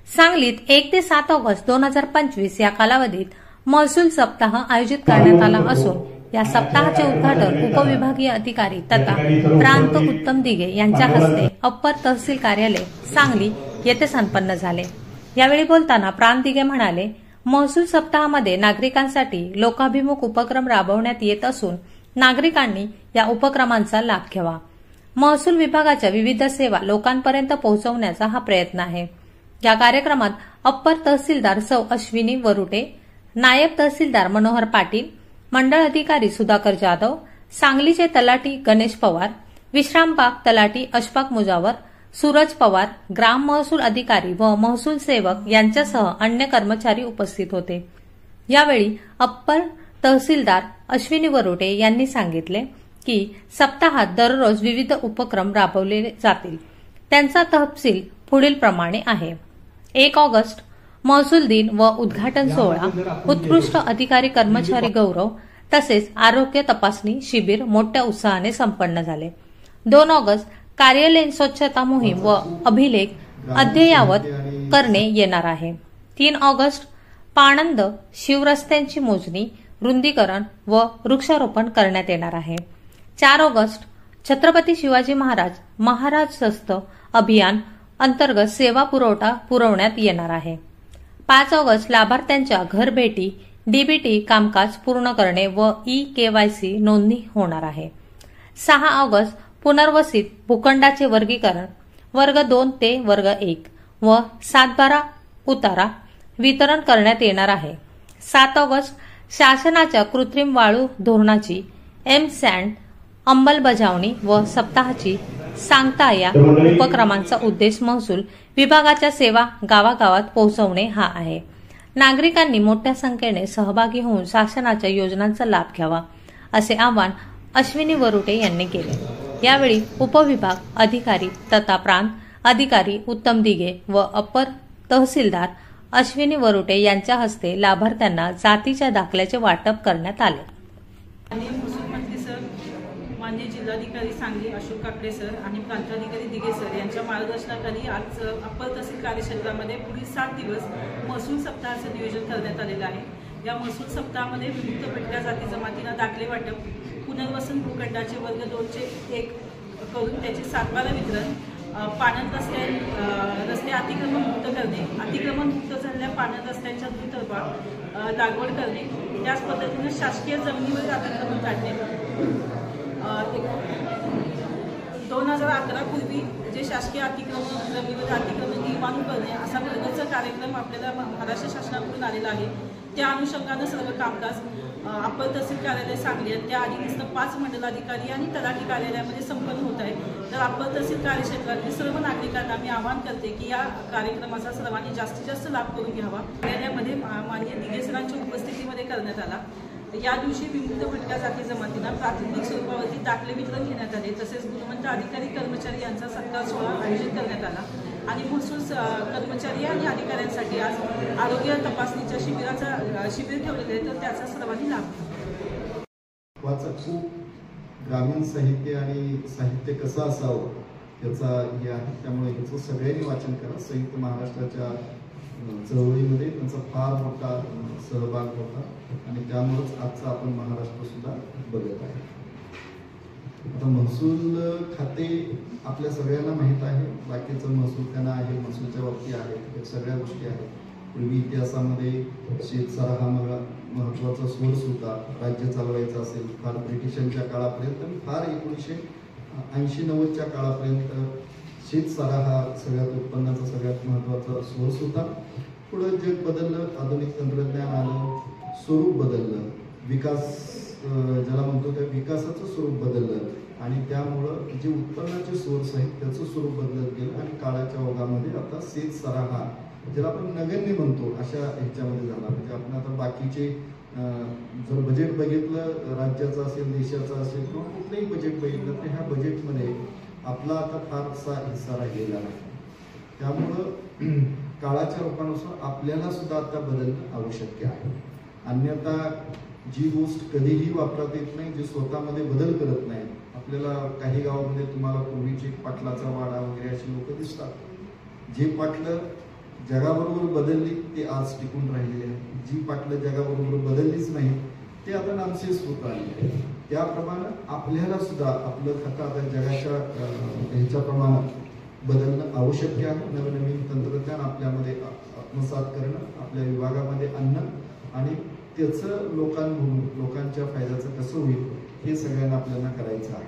सांगलीत 1 ते 7 ऑगस्ट 2025 या कालावधीत महसूल सप्ताह आयोजित करण्यात आला असून या सप्ताहाचे उद्घाटन उपविभागीय अधिकारी तथा प्रांत उत्तम दिघे यांच्या हस्ते अप्पर तहसील कार्यालय सांगली येथे संपन्न झाले। यावेळी बोलताना प्रांत दिघे म्हणाले, महसूल सप्ताहामध्ये नागरिकांसाठी लोकाभिमुख उपक्रम राबवण्यात येत असून नागरिकांनी या उपक्रमांचा लाभ घ्यावा। महसूल विभागाच्या विविध सेवा लोकांपर्यंत पोहोचवण्याचा हा प्रयत्न आहे। या कार्यक्रमात अप्पर तहसीलदार सौ अश्विनी वरुटे, नायब तहसीलदार मनोहर पाटील, मंडळ अधिकारी सुधाकर जाधव, सांगलीचे तलाठी गणेश पवार, विश्रामबाग तलाठी अशफाक मुजावर, सूरज पवार, ग्राम महसूल अधिकारी व महसूल सेवक यांच्यासह अन्य कर्मचारी उपस्थित होते। यावेळी अप्पर तहसीलदार अश्विनी वरुटे यांनी सांगितले की सप्ताहात दररोज विविध उपक्रम राबवले जातील। त्यांचा तपशील पुढील प्रमाणे आहे। 1 ऑगस्ट महसूल दिन व उद्घाटन सोहळा, उत्कृष्ट अधिकारी कर्मचारी गौरव तसेच आरोग्य तपासणी शिबिर मोठ्या उत्साहाने संपन्न झाले। 2 ऑगस्ट कार्यालयीन स्वच्छता मोहीम व अभिलेख अद्ययावत करणे येणार आहे। 3 ऑगस्ट पाणंद शिवरस्त्यांची मोजणी, रुंदीकरण व वृक्षारोपण करण्यात येणार आहे। 4 ऑगस्ट छत्रपती शिवाजी महाराज शस्त अभियान अंतर्गत सेवा पुरवठा पुरवण्यात येणार आहे। 5 ऑगस्ट लाभार्थ्यांच्या घरभेटी डीबीटी कामकाज पूर्ण करणे व ई-केवायसी नोंदणी होणार आहे। 6 ऑगस्ट पुनर्वसित भूखंडाचे वर्गीकरण वर्ग 2 ते वर्ग 1 व 7-12 उतारा वितरण करण्यात येणार आहे। 7 ऑगस्ट शासनाच्या कृत्रिम वाळू धोरणाची एम-सॅन्ड अंमलबजावणी व सप्ताहाची सांगता या उपक्रमांचा उद्देश महसूल विभागाच्या सेवा गावागावात पोहोचवणे हा आहे। नागरिकांनी मोठ्या संख्येने सहभागी होऊन शासनाच्या योजनांचा लाभ घ्यावा असे आवाहन अश्विनी वरुटे यांनी केले। यावेळी उपविभाग अधिकारी तथा प्रांत अधिकारी उत्तम दिघे व अप्पर तहसीलदार अश्विनी वरुटे यांच्या हस्ते लाभार्थ्यांना जातीच्या दाखल्याचे वाटप करण्यात आले। माननीय जिल्हाधिकारी सांगली अशोक काकडे सर आणि प्रांताधिकारी दिघे सर यांच्या मार्गदर्शनाखाली आज अप्पर तहसील कार्यक्षेत्रामध्ये पुढील 7 दिवस महसूल सप्ताहाचं नियोजन करण्यात आलेलं आहे। या महसूल सप्ताहामध्ये विमुक्त भटक्या जाती जमातींना दाखले वाटप, पुनर्वसन भूखंडाचे वर्ग 2 चे 1 करून त्याचे 7-12 वितरण, पाणंद रस्ते अतिक्रमण मुक्त करणे, अतिक्रमण मुक्त झालेल्या पाणंद रस्त्यांच्या दुतर्फा लागवड करणे, त्याच पद्धतीने शासकीय जमिनीवर अतिक्रमण काढणे, 2011 पूर्वी जे शासकीय अतिक्रमण जमिनीवर अतिक्रमण निर्माण करणे असा प्रकारचा कार्यक्रम आपल्याला महाराष्ट्र शासनाकडून आलेला आहे। त्या अनुषंगाने सर्व कामकाज अप्पर तहसील कार्यालय सांगली त्या आधीपासून 5 मंडलाधिकारी आणि तलाठी कार्यालयामध्ये संपन्न होत आहे। तर अप्पर तहसील कार्यक्षेत्रातील सर्व नागरिकांना मी आवाहन करते की या कार्यक्रमाचा सर्वांनी जास्तीत जास्त लाभ करून घ्यावा। कार्यालयामध्ये माननीय दिघे सरांच्या उपस्थितीमध्ये करण्यात आला। या दिवशी विमुक्त भटक्या जाती जमातींना प्राथमिक स्वरूपावरती दाखले वितरण घेण्यात आले। तसेच गुणवंत अधिकारी कर्मचारी यांचा सत्कार सोहळा आयोजित करण्यात आला आणि महसूल कर्मचारी आणि अधिकाऱ्यांसाठी आज आरोग्य तपासणीच्या शिबिर ठेवलेले आहे। तर त्याचा सर्वांनी लाभ खूप ग्रामीण साहित्य आणि साहित्य कसं असावं याचा हे आहे। त्यामुळे याचं सगळ्यांनी वाचन करा। संयुक्त महाराष्ट्राच्या चळवळीमध्ये त्यांचा फार मोठा सहभाग होता आणि त्यामुळेच आजचा आपण महाराष्ट्र सुद्धा बघत आहे। आता महसूल खाते आपल्या सगळ्यांना माहीत आहे, बाकीचं महसूल खाना आहे, महसूलच्या बाबतीत आहे, सगळ्या गोष्टी आहेत। पूर्वी इतिहासामध्ये शेतसारा हा महत्त्वाचा सोर्स होता। राज्य चालवायचं असेल फार ब्रिटिशांच्या काळापर्यंत आणि फार 1980-90च्या काळापर्यंत शेतसारा हा सगळ्यात उत्पन्नाचा सगळ्यात महत्त्वाचा सोर्स होता। पुढे जग बदललं, आधुनिक तंत्रज्ञान आलं, स्वरूप बदललं, विकास ज्याला म्हणतो त्या विकासाचं स्वरूप बदललं आणि त्यामुळं जे उत्पन्नाचे सोर्स आहेत त्याचं स्वरूप बदलत गेलं आणि काळाच्या ओघामध्ये आता शेतसारा हा ज्याला आपण नगण्य म्हणतो अशा ह्याच्यामध्ये झाला। म्हणजे आपण आता बाकीचे जर बजेट बघितलं राज्याचं असेल, देशाचं असेल किंवा कुठलंही बजेट बघितलं तर ह्या बजेटमध्ये आपला आता फारसा हिस्सा राहिलेला नाही। त्यामुळं काळाच्या रूपानुसार आपल्याला सुद्धा आता बदलणं आवश्यक आहे। अन्यथा जी गोष्ट कधीही वापरात येत नाही, जे स्वतःमध्ये बदल करत नाही। आपल्याला काही गावामध्ये तुम्हाला पूर्वीचे पाटलाचा वाडा वगैरे अशी लोक दिसतात, जे पाटलं जगाबरोबर बदलली ते आज टिकून राहिलेले आहे. जी पाटलं जगाबरोबर बदललीच नाही ते आता नामशेष होत आले. त्याप्रमाणे आपल्याला सुद्धा आपलं खातं आता जगाच्या ह्याच्याप्रमाणे बदलणं आवश्यक आहे. नवनवीन तंत्रज्ञान आपल्यामध्ये आत्मसात करणं, आपल्या विभागामध्ये आणणं आणि त्याचं लोकांच्या फायद्याचं कसं होईल हे सगळ्यांना आपल्याला करायचं आहे.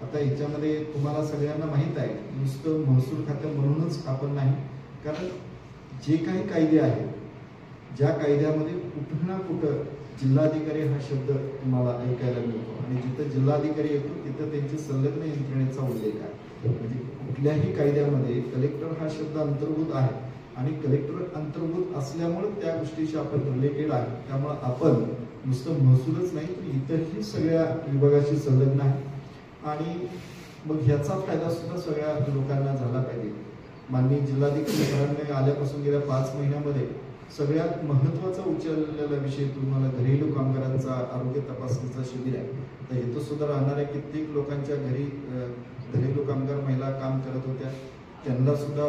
आता ह्याच्यामध्ये तुम्हाला सगळ्यांना माहीत आहे, नुसतं महसूल खातं म्हणूनच आपण नाही, कारण जे काही कायदे आहेत, ज्या कायद्यामध्ये कुठं ना कुठं जिल्हाधिकारी हा शब्द तुम्हाला ऐकायला मिळतो आणि जिथं जिल्हाधिकारी येतो तिथं त्यांची संलग्न यंत्रणेचा उल्लेख आहे. म्हणजे कुठल्याही कायद्यामध्ये कलेक्टर हा शब्द अंतर्भूत आहे आणि कलेक्टर अंतर्भूत असल्यामुळे त्या गोष्टीशी आपण रिलेटेड आहे. त्यामुळे आपण नुसतं महसूलच नाही तर इतरही सगळ्या विभागाशी संलग्न आहे आणि मग ह्याचा फायदा सुद्धा सगळ्या लोकांना झाला पाहिजे. माननीय जिल्हाधिकारी सरांनी आल्यापासून गेल्या 5 महिन्यामध्ये सगळ्यात महत्त्वाचा उचललेला विषय तुम्हाला घरेलू कामगारांचा आरोग्य तपासणीचा शिबिर आहे. तर इथं सुद्धा राहणाऱ्या कित्येक लोकांच्या घरी घरेलू कामगार महिला काम करत होत्या, त्यांना सुद्धा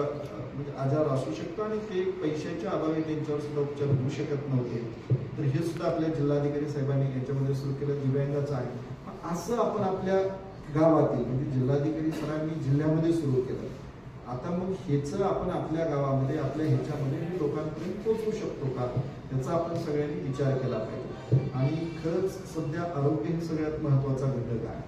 म्हणजे आजार असू शकतो आणि ते पैशाच्या अभावी त्यांच्यावर सुद्धा उपचार होऊ शकत नव्हते. तर हे सुद्धा आपल्या जिल्हाधिकारी साहेबांनी याच्यामध्ये सुरू केलं. दिव्यांगाचं आहे असं आपण आपल्या गावातील म्हणजे जिल्हाधिकारी सरांनी जिल्ह्यामध्ये सुरू केलं. आता मग ह्याचं आपण आपल्या गावामध्ये आपल्या ह्याच्यामध्ये हे लोकांपर्यंत पोहोचवू शकतो का याचा आपण सगळ्यांनी विचार केला पाहिजे. आणि खरंच सध्या आरोग्य हे सगळ्यात महत्त्वाचा घटक आहे.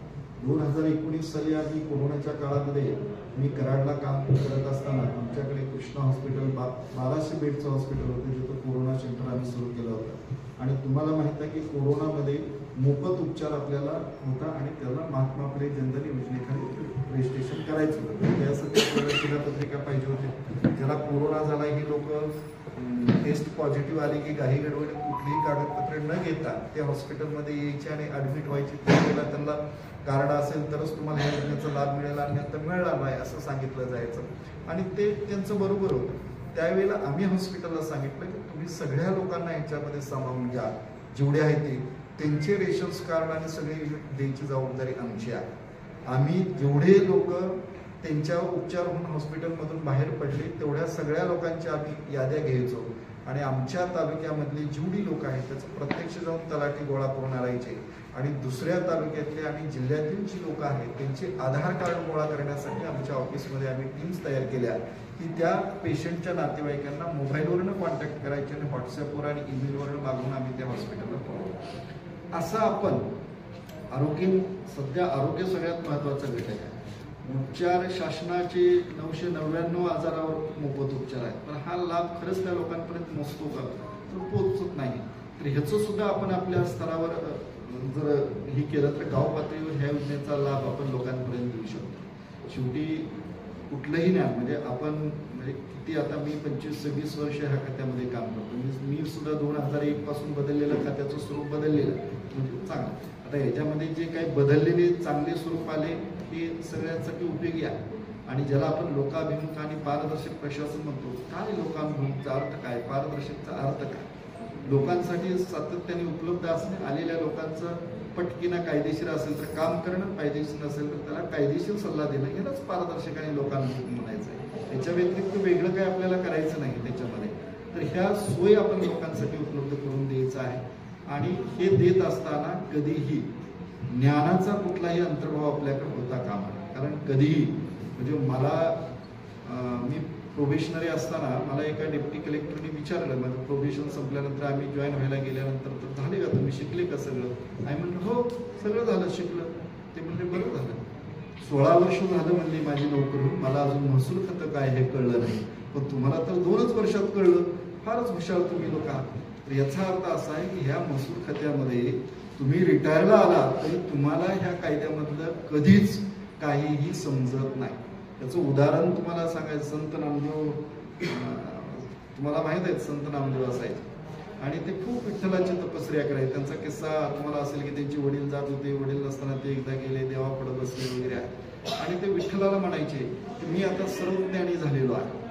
2019 साली आधी कोरोनाच्या काळामध्ये मी कराडला काम करत असताना आमच्याकडे कृष्णा हॉस्पिटल 1200 बेडचं हॉस्पिटल होतं, जिथं कोरोना सेंटर आम्ही सुरू केलं होतं. आणि तुम्हाला माहित आहे की कोरोनामध्ये मोफत उपचार आपल्याला होता आणि त्याला महात्मा फुले जनधन योजनेखाली रजिस्ट्रेशन करायचं होतं. त्यासाठी शिधापत्रिका पाहिजे होती. ज्याला कोरोना झाला ही लोक टेस्ट पॉझिटिव्ह आली की काही गडबडी कुठलीही कागदपत्रे न घेता ते हॉस्पिटलमध्ये यायचे आणि ऍडमिट व्हायचे. त्यावेळेला त्यांना कार्ड असेल तरच तुम्हाला ह्या योजनेचा लाभ मिळेल आणि आता मिळणार नाही असं सांगितलं जायचं आणि ते त्यांचं बरोबर होतं. त्यावेळेला आम्ही हॉस्पिटलला सांगितलं की तुम्ही सगळ्या लोकांना ह्याच्यामध्ये सामावून घ्या, जेवढे आहे ते त्यांचे रेशन्स कार्ड आणि सगळे युनिट द्यायची जबाबदारी आमची आहे. आम्ही जेवढे लोक त्यांच्या उपचार होऊन हॉस्पिटलमधून बाहेर पडले तेवढ्या सगळ्या लोकांच्या आम्ही याद्या घ्यायचो आणि आमच्या तालुक्यामधली जेवढी लोक आहेत त्याचं प्रत्यक्ष जाऊन तलाठी गोळा करून आणायचे आणि दुसऱ्या तालुक्यातले आणि जिल्ह्यातील जी लोक आहेत त्यांचे आधार कार्ड गोळा करण्यासाठी आमच्या ऑफिसमध्ये आम्ही टीम्स तयार केल्या की त्या पेशंटच्या नातेवाईकांना मोबाईलवरनं कॉन्टॅक्ट करायचे आणि व्हॉट्सअपवर आणि ईमेलवरनं मागून आम्ही त्या हॉस्पिटलला पोहोचलो. असं आपण सध्या आरोग्य सगळ्यात महत्त्वाचा घटक आहे. उपचार शासनाचे 999 आजारावर मोफत उपचार आहेत, पण हा लाभ खरंच त्या लोकांपर्यंत पोहोचतो का तर पोहोचत नाही. तर ह्याचं सुद्धा आपण आपल्या स्तरावर जर हे केलं तर गाव पातळीवर ह्या योजनेचा लाभ आपण लोकांपर्यंत देऊ शकतो. शेवटी कुठलंही नाही म्हणजे आपण म्हणजे किती आता मी 25-26 वर्ष ह्या खात्यामध्ये काम करतो. मी सुद्धा 2001 पासून बदललेलं खात्याचं स्वरूप बदललेलं म्हणजे चांगलं. आता ह्याच्यामध्ये जे काही बदललेले चांगले स्वरूप आले हे सगळ्यांसाठी उपयोगी आहे आणि ज्याला आपण लोकाभिमुख आणि पारदर्शक प्रशासन म्हणतो. काय लोकाभिमुखचा अर्थ काय, पारदर्शकचा अर्थ काय? लोकांसाठी सातत्याने उपलब्ध असणे, आलेल्या लोकांचं पटकीनं कायदेशीर असेल तर काम करणं, कायदेशीर नसेल तर त्याला कायदेशीर सल्ला देणं, यालाच पारदर्शक आणि लोकाभिमुख म्हणायचं आहे. त्याच्या व्यतिरिक्त वेगळं काय आपल्याला करायचं नाही त्याच्यामध्ये. तर ह्या सोयी आपण लोकांसाठी उपलब्ध करून द्यायचं आहे आणि हे देत असताना कधीही ज्ञानाचा कुठलाही अंतर्भाव आपल्याकडे होता कामा नये. कारण कधीही म्हणजे मी प्रोबेशनरी असताना मला एका डेप्टी कलेक्टरने विचारलं, माझं प्रोबेशन संपल्यानंतर आम्ही जॉईन व्हायला गेल्यानंतर तर झाले का तुम्ही, शिकले का सगळं? आम्ही म्हणलं हो सगळं झालं, शिकलं. ते म्हणले बरं झालं, 16 वर्ष झालं म्हणले माझी नोकरी, मला अजून महसूल खातं काय हे कळलं नाही, पण तुम्हाला तर 2च वर्षात कळलं, फारच हुशार तुम्ही लोक आहात. तर याचा अर्थ असा आहे की ह्या महसूल खात्यामध्ये तुम्ही रिटायरला आला तरी तुम्हाला ह्या कायद्यामधलं कधीच काहीही समजत नाही. त्याचं उदाहरण तुम्हाला सांगायचं, संत नामदेव तुम्हाला माहित आहे, संत नामदेव असायचे आणि ते खूप विठ्ठलाची तपस्या करायचे. त्यांचा किस्सा तुम्हाला असेल की त्यांचे वडील जात होते, वडील नसताना ते एकदा गेले, देवापुढे बसले वगैरे आहे आणि ते विठ्ठलाला म्हणायचे की मी आता सर्वज्ञानी झालेलो आहे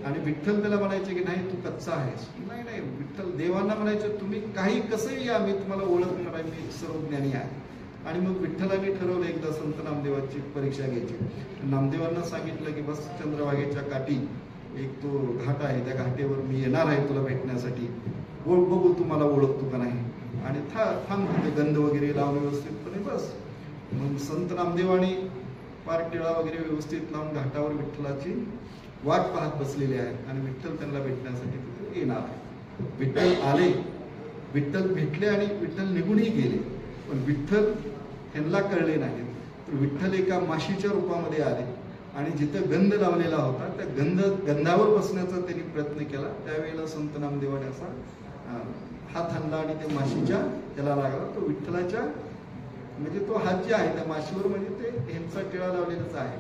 आणि विठ्ठल त्याला म्हणायचे की नाही तू कच्चा आहेस. नाही विठ्ठल देवांना म्हणायचे तुम्ही काही कसंही या, मी तुम्हाला ओळखणार आहे, मी सर्वज्ञानी आहे. आणि मग विठ्ठलाने ठरवलं एकदा संत नामदेवाची परीक्षा घ्यायची. नामदेवांना सांगितलं की बस चंद्रभागेच्या काठी एक तो घाट आहे, त्या घाटेवर मी येणार आहे तुला भेटण्यासाठी, बघू तू मला ओळखतो का नाही, आणि थांब तिथे गंध वगैरे लावून व्यवस्थितपणे बस. मग संत नामदेवानी पार टिळा वगैरे व्यवस्थित लावून घाटावर विठ्ठलाची वाट पाहत बसलेले आहेत आणि विठ्ठल त्यांना भेटण्यासाठी तिथे येणार आहे. विठ्ठल आले, विठ्ठल भेटले आणि विठ्ठल निघूनही गेले. पण विठ्ठल त्यांना कळले नाही. तर विठ्ठल एका माशीच्या रूपामध्ये आले आणि जिथं गंध लावलेला होता त्या गंधावर बसण्याचा त्यांनी प्रयत्न केला. त्यावेळेला संत नामदेवाने असा हात हल्ला आणि त्या माशीच्या त्याला लागला. तो विठ्ठलाच्या म्हणजे तो हात जे आहे त्या माशीवर म्हणजे ते ह्यांचा टिळा लावलेलाच आहे.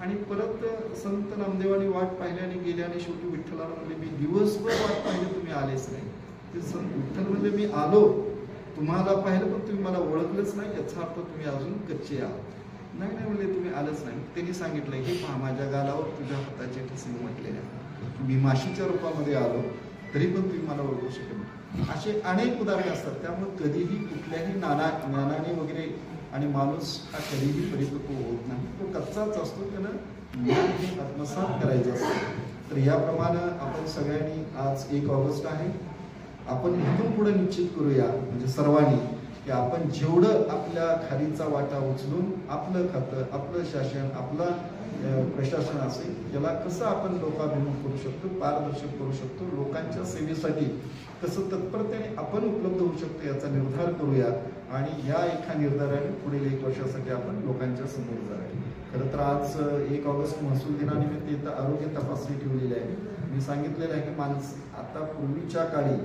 आणि परत संत नामदेवानी वाट पाहिली आणि गेले आणि शेवटी विठ्ठलाला म्हणले मी दिवसभर वाट पाहिली तुम्ही आलेच नाही. ते संत विठ्ठल म्हणले मी आलो, तुम्हाला पाहिलं पण तुम्ही मला ओळखलंच नाही, याचा अर्थ तुम्ही अजून कच्चे आहात. नाही म्हणले तुम्ही आलंच नाही. त्यांनी सांगितलं हे पहा माझ्या गालावर तुझ्या हाताचे ठसे उमटलेले आहेत, मी माशीच्या रूपामध्ये आलो तरी पण तुम्ही मला ओळखू शकत नाही. असे अनेक उदाहरणे असतात. त्यामुळे कधीही कुठल्याही ज्ञानाने वगैरे आणि माणूस हा कधीही परिपक्व होत नाही, तो कच्चाच असतो. त्यानं ज्ञान हे आत्मसात करायचं असतं. तर याप्रमाणे आपण सगळ्यांनी आज 1 ऑगस्ट आहे, आपण इथून पुढे निश्चित करूया म्हणजे सर्वांनी की आपण जेवढं आपल्या खालीचा वाटा उचलून आपलं खातं, आपलं शासन, आपला प्रशासन असेल त्याला कसं आपण लोकाभिमुख करू शकतो, पारदर्शक करू शकतो, लोकांच्या सेवेसाठी कसं तत्परतेने आपण उपलब्ध होऊ शकतो याचा निर्धार करूया. आणि या एका निर्धाराने पुढील 1 वर्षासाठी आपण लोकांच्या समोर जाऊया. खरं तर आज 1 ऑगस्ट महसूल दिनानिमित्त इथं आरोग्य तपासणी ठेवलेली आहे. मी सांगितलेलं आहे की आता पूर्वीच्या काळी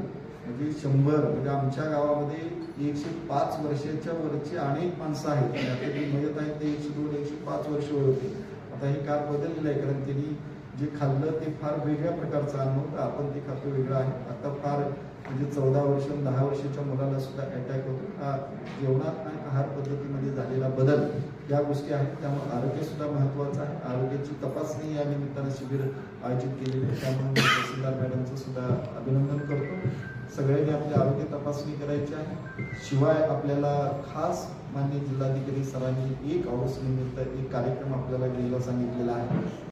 म्हणजे 100 म्हणजे आमच्या गावामध्ये 105 वर्षाच्या वरची अनेक माणसं आहेत. आता जे मयत आहेत ते 102, 105 वर्ष वय होते. आता ही काळ बदललेलं आहे कारण त्यांनी जे खाल्लं ते फार वेगळ्या प्रकारचं अन्न होतं, आपण ते खातो वेगळं आहे. आता फार म्हणजे 14 वर्ष 10 वर्षाच्या मुलाला सुद्धा अटॅक होतो. हा जेवणात आणि आहार पद्धतीमध्ये झालेला बदल या गोष्टी आहेत. त्यामुळे आरोग्य सुद्धा महत्त्वाचं आहे. आरोग्याची तपासणी या निमित्तानं शिबिर आयोजित केलेली आहे. त्यामुळे मी तहसीलदार मॅडमचं सुद्धा अभिनंदन करतो. सगळ्यांनी आपली आरोग्य तपासणी करायची आहे. शिवाय आपल्याला खास माननीय जिल्हाधिकारी सरांनी 1 ऑगस्ट निमित्त एक कार्यक्रम आपल्याला घ्यायला सांगितलेला आहे.